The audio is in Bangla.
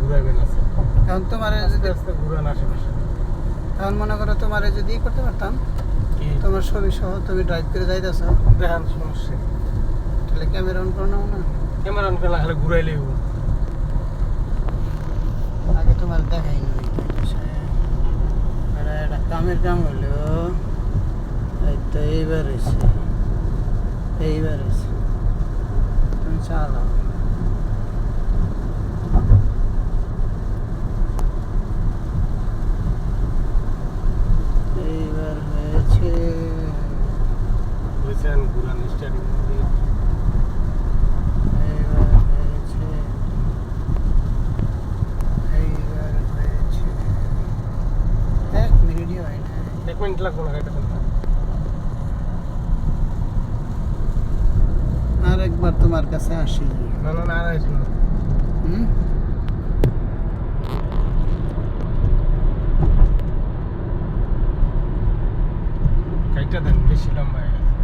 ঘুরাইবেন আছে এখন তোমার আস্তে আস্তে ঘুরান আশেপাশে এখন মনে করো তোমার যদি করতে পারতাম কি তোমার ছবি সহ তুমি ড্রাইভ করে যাইতেছ দেখান সমস্যা তাহলে ক্যামেরা অন করে নাও না ক্যামেরা অন করলে খালি ঘুরাইলেই আগে তোমার দেখাই এটা কামের কাম হলো এই তো এইবার এসে তুমি চালাও এইবার হয়েছে বুঝছেন ঘুরান স্টার্টিং এইবার হয়েছে এক মিনিটই হয় না 1 মিনিট লাগবে না গাড়িটা চলতে আর একবার তোমার কাছে আসি না না না আড়াইশো না হুম গাড়িটা দেন বেশি লম্বা হয়ে গেছে